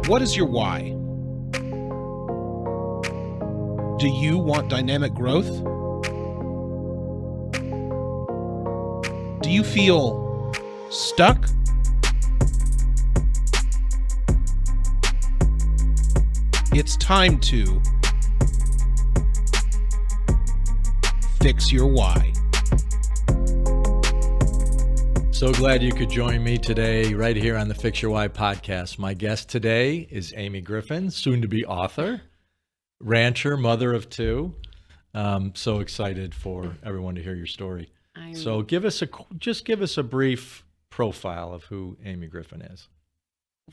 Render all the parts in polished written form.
What is your why? Do you want dynamic growth? Do you feel stuck? It's time to fix your why. So glad you could join me today right here on the Fix Your Why podcast. My guest today is Amy Griffin, soon to be author, rancher, mother of two. So excited for everyone to hear your story. So give us a brief profile of who Amy Griffin is.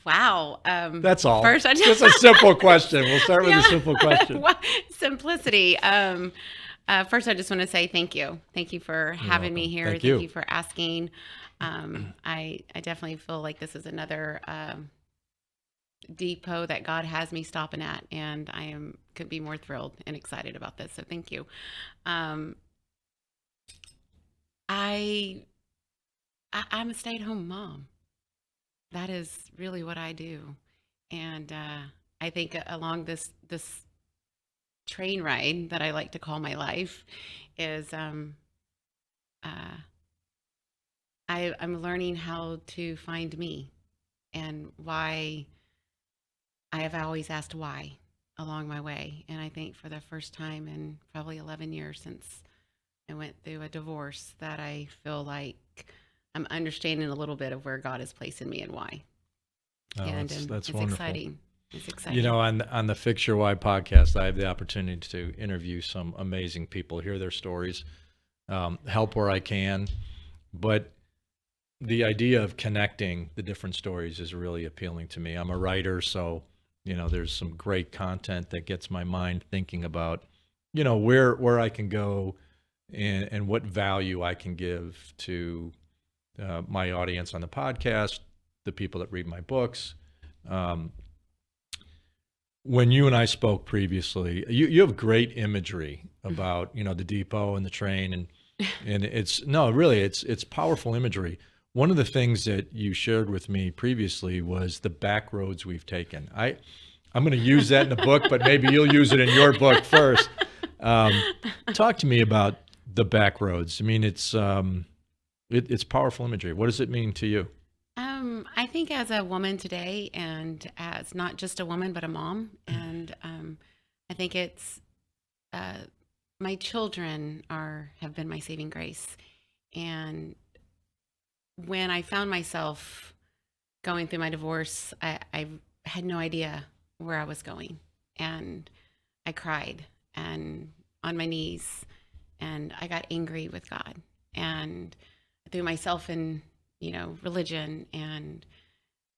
Wow. That's all. First, just a simple question. We'll start with a simple question. Simplicity. First, I just want to say thank you. Thank you for having me here. Thank you for asking. I definitely feel like this is another depot that God has me stopping at, and could be more thrilled and excited about this. So thank you. I'm a stay-at-home mom. That is really what I do. And I think along this train ride that I like to call my life is I'm learning how to find me and why. I have always asked why along my way. And I think for the first time in probably 11 years since I went through a divorce that I feel like I'm understanding a little bit of where God is placing me and why. Oh, and that's it's wonderful. Exciting. It's exciting. You know, on the Fix Your Why podcast, I have the opportunity to interview some amazing people, hear their stories, help where I can. But the idea of connecting the different stories is really appealing to me. I'm a writer, so, you know, there's some great content that gets my mind thinking about, you know, where I can go and what value I can give to my audience on the podcast, the people that read my books. When you and I spoke previously, you have great imagery about, you know, the depot and the train, and it's powerful imagery. One of the things that you shared with me previously was the back roads we've taken. I'm going to use that in the book, but maybe you'll use it in your book first. Talk to me about the back roads. I mean, it's powerful imagery. What does it mean to you? I think as a woman today, and as not just a woman, but a mom, and I think it's my children have been my saving grace. And when I found myself going through my divorce, I had no idea where I was going, and I cried and on my knees, and I got angry with God, and I threw myself in, you know, religion, and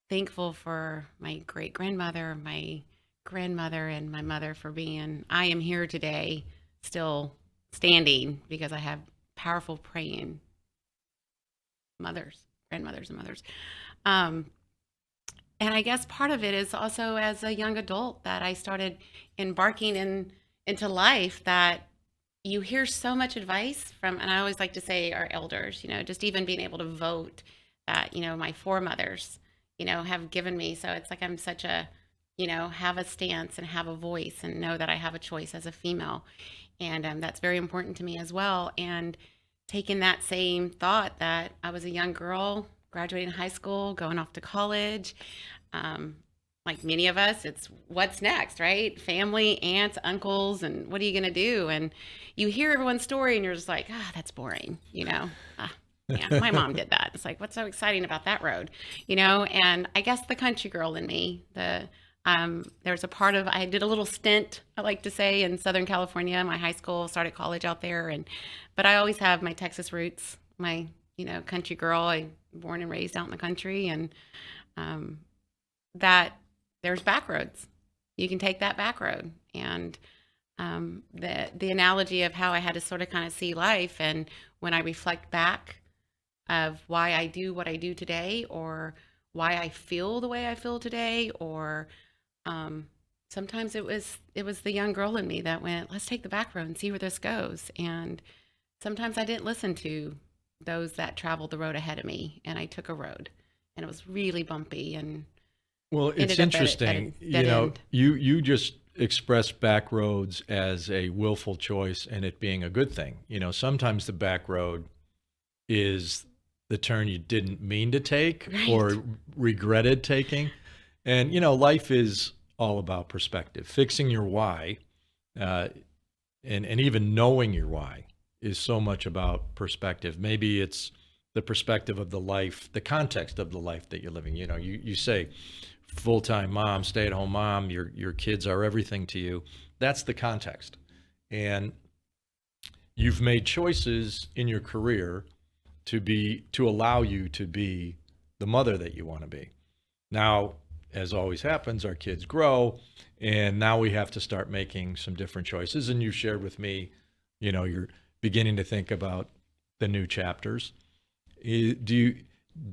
thankful for my great grandmother, my grandmother, and my mother for I am here today still standing because I have powerful praying grandmothers and mothers. And I guess part of it is also as a young adult that I started embarking into life, that you hear so much advice from, and I always like to say our elders, you know, just even being able to vote that, you know, my foremothers, you know, have given me. So it's like I'm such a, you know, have a stance and have a voice and know that I have a choice as a female. And that's very important to me as well. And taking that same thought that I was a young girl, graduating high school, going off to college, like many of us, it's what's next, right? Family, aunts, uncles, and what are you going to do? And you hear everyone's story and you're just like, that's boring, you know? Yeah, my mom did that. It's like, what's so exciting about that road, you know? And I guess the country girl in me, there's a part of, I did a little stint, I like to say, in Southern California. My high school, started college out there, but I always have my Texas roots, my, you know, country girl. I born and raised out in the country, and that there's back roads. You can take that back road, and the analogy of how I had to sort of kind of see life, and when I reflect back of why I do what I do today, or why I feel the way I feel today, or sometimes it was the young girl in me that went, let's take the back road and see where this goes. And sometimes I didn't listen to those that traveled the road ahead of me, and I took a road, and it was really bumpy, and Well, it's ended up interesting. at a dead end. You just expressed back roads as a willful choice and it being a good thing. Sometimes the back road is the turn you didn't mean to take Right. or regretted taking. And, life is all about perspective. Fixing your why, and even knowing your why is so much about perspective. Maybe it's the perspective of the life, the context of the life that you're living. You say full-time mom, stay-at-home mom, your kids are everything to you. That's the context. And you've made choices in your career to allow you to be the mother that you want to be. Now, as always happens, our kids grow, and now we have to start making some different choices. And you shared with me, you're beginning to think about the new chapters. Do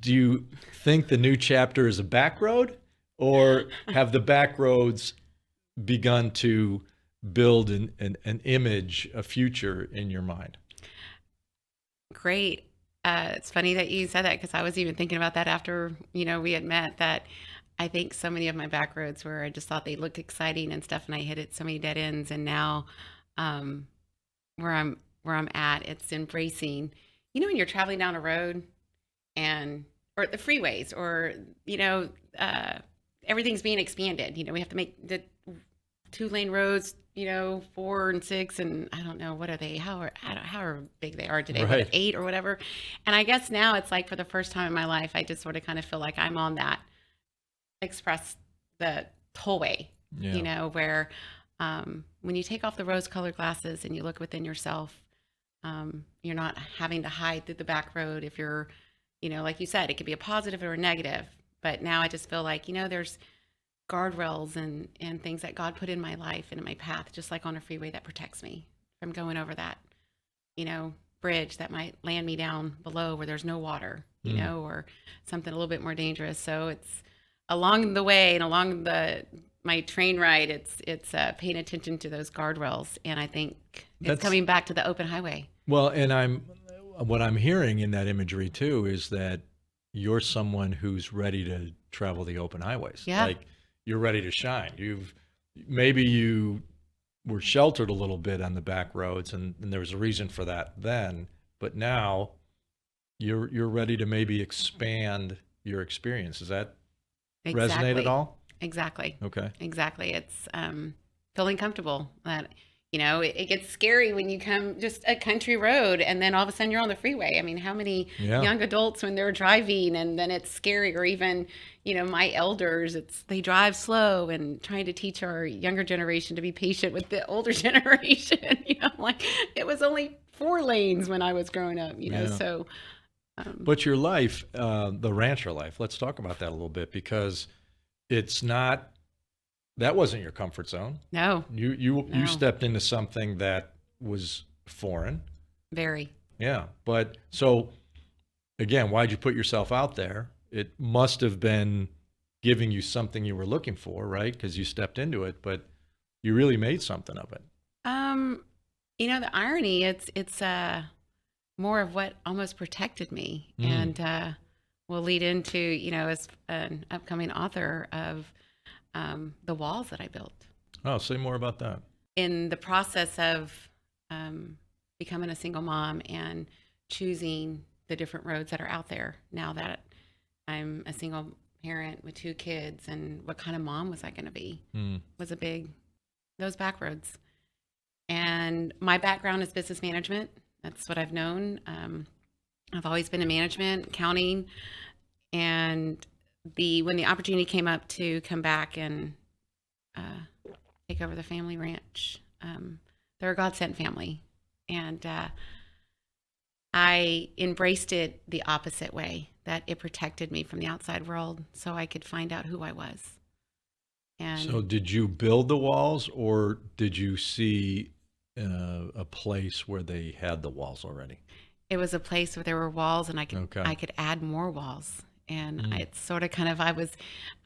you think the new chapter is a back road, or have the back roads begun to build an image, a future in your mind? Great. It's funny that you said that, because I was even thinking about that after, we had met, that I think so many of my back roads where I just thought they looked exciting and stuff, and I hit it so many dead ends. And now, where I'm at, it's embracing, when you're traveling down a road or the freeways, or, everything's being expanded. We have to make the 2-lane roads, 4 and 6, and I don't know, what are they? How big they are today? Right. What, 8 or whatever. And I guess now it's like, for the first time in my life, I just sort of kind of feel like I'm on that express, the tollway. Yeah. Where when you take off the rose-colored glasses and you look within yourself, you're not having to hide through the back road. If you're, like you said, it could be a positive or a negative. But now I just feel like, there's guardrails and things that God put in my life and in my path, just like on a freeway, that protects me from going over that, bridge that might land me down below where there's no water, or something a little bit more dangerous. So it's along the way and along my train ride, it's paying attention to those guardrails. And I think it's coming back to the open highway. Well, and what I'm hearing in that imagery too is that you're someone who's ready to travel the open highways. Yeah. Like, you're ready to shine. Maybe you were sheltered a little bit on the back roads, and there was a reason for that then, but now you're ready to maybe expand your experience. Does that resonate at all? Exactly. Okay. Exactly. It's feeling comfortable. That it gets scary when you come just a country road and then all of a sudden you're on the freeway. I mean, how many young adults, when they're driving, and then it's scary, or even my elders, they drive slow, and trying to teach our younger generation to be patient with the older generation. Like, it was only 4 lanes when I was growing up. So. But your life, the rancher life, let's talk about that a little bit, because that wasn't your comfort zone. No. You stepped into something that was foreign. Very. Yeah. But so, again, why'd you put yourself out there? It must have been giving you something you were looking for, right? Because you stepped into it, but you really made something of it. The irony, it's more of what almost protected me, and will lead into, as an upcoming author of the walls that I built. Oh, say more about that. In the process of becoming a single mom and choosing the different roads that are out there, now that I'm a single parent with 2 kids, and what kind of mom was I going to be, was those back roads. And my background is business management. That's what I've known. I've always been in management, accounting, and when the opportunity came up to come back and take over the family ranch, they're a God-sent family, and I embraced it the opposite way, that it protected me from the outside world so I could find out who I was. And so did you build the walls, or did you see a place where they had the walls already? It was a place where there were walls, and I could add more walls. And it's sort of I was,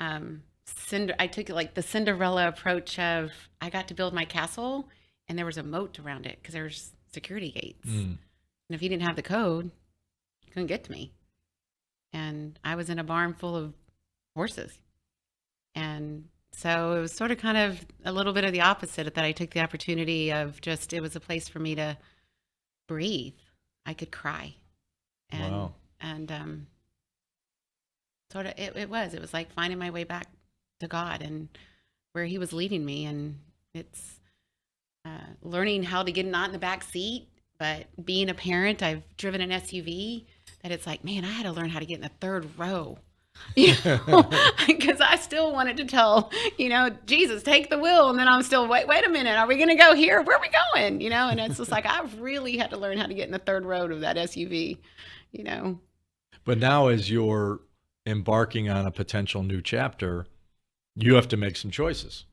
I took like the Cinderella approach of, I got to build my castle, and there was a moat around it because there's security gates. And if you didn't have the code, you couldn't get to me. And I was in a barn full of horses. And so it was sort of kind of a little bit of the opposite, that I took the opportunity of just, it was a place for me to breathe. I could cry. And, Wow. and, sort of, it was like finding my way back to God and where he was leading me. And it's learning how to get not in the back seat, but being a parent, I've driven an SUV that it's like, man, I had to learn how to get in the third row. Because I still wanted to tell, Jesus, take the wheel. And then I'm still, wait a minute. Are we going to go here? Where are we going? And it's just like, I've really had to learn how to get in the third row of that SUV, But now as you're embarking on a potential new chapter, you have to make some choices,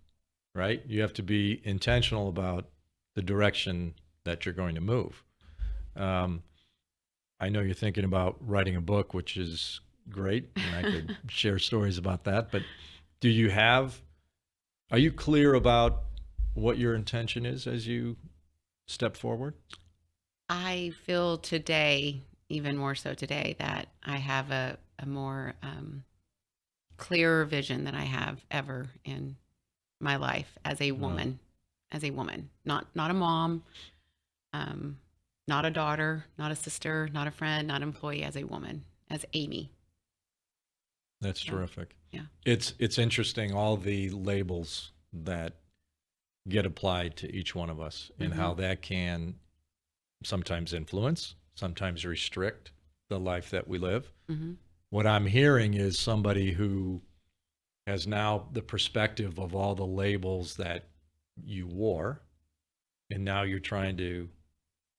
right? You have to be intentional about the direction that you're going to move. I know you're thinking about writing a book, which is great, and I could share stories about that, but are you clear about what your intention is as you step forward? I feel today, even more so today, that I have a more clearer vision than I have ever in my life as a woman, not a mom, not a daughter, not a sister, not a friend, not an employee, as a woman, as Amy. That's terrific. Yeah. It's interesting, all the labels that get applied to each one of us and how that can sometimes influence, sometimes restrict the life that we live. Mm-hmm. What I'm hearing is somebody who has now the perspective of all the labels that you wore, and now you're trying to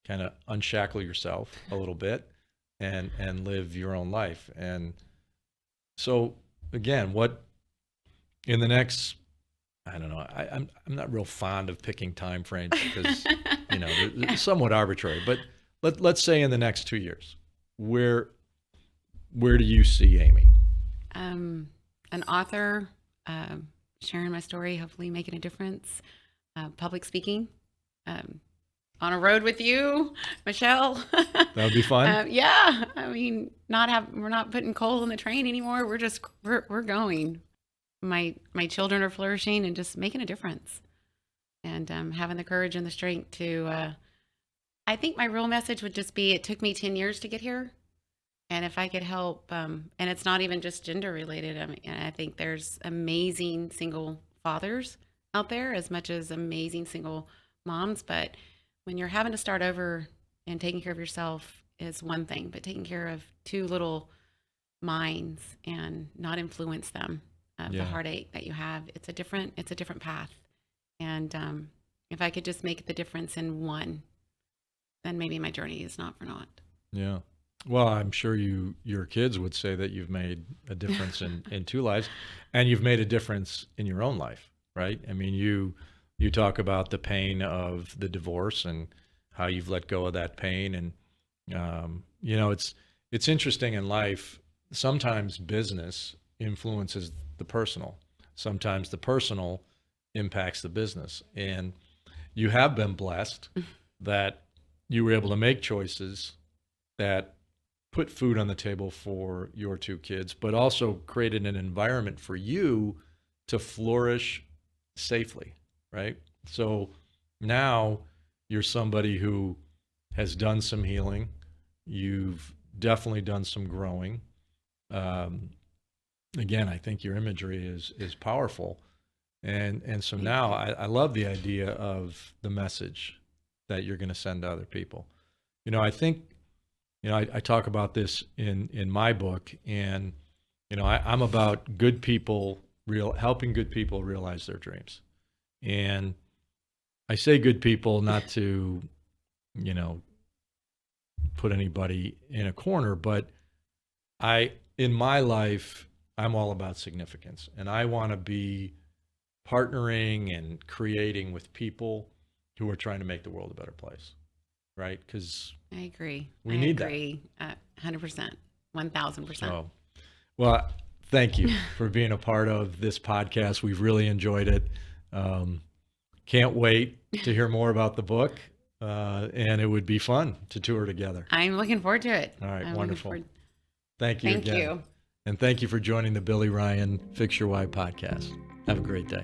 kind of unshackle yourself a little bit and live your own life. And so again, what in the next, I don't know, I'm not real fond of picking time frames because they're somewhat arbitrary, but let's say in the next 2 years, where do you see Amy? An author, sharing my story, hopefully making a difference, public speaking, on a road with you, Michelle. That would be fun. Yeah. I mean, we're not putting coal in the train anymore. We're going. My children are flourishing and just making a difference, and having the courage and the strength to, I think my real message would just be, it took me 10 years to get here. And if I could help, and it's not even just gender related. I think there's amazing single fathers out there as much as amazing single moms. But when you're having to start over and taking care of yourself is one thing, but taking care of two little minds and not influence them, the heartache that you have, it's a different path. And if I could just make the difference in one, then maybe my journey is not for naught. Yeah. Well, I'm sure your kids would say that you've made a difference in two lives, and you've made a difference in your own life, right? I mean, you talk about the pain of the divorce and how you've let go of that pain. And, it's interesting in life. Sometimes business influences the personal. Sometimes the personal impacts the business. And you have been blessed that you were able to make choices that put food on the table for your two kids, but also created an environment for you to flourish safely, right? So now you're somebody who has done some healing. You've definitely done some growing. Again, I think your imagery is powerful. And so now I love the idea of the message that you're going to send to other people. I think, I talk about this in my book, and, I'm about good people, helping good people realize their dreams. And I say good people not to, put anybody in a corner, but in my life, I'm all about significance, and I want to be partnering and creating with people who are trying to make the world a better place, right? Because I agree. We need that. 100%, 1,000%. So, well, thank you for being a part of this podcast. We've really enjoyed it. Can't wait to hear more about the book, and it would be fun to tour together. I'm looking forward to it. All right, I'm wonderful. Thank you again. Thank you. And thank you for joining the Billy Ryan Fix Your Why podcast. Have a great day.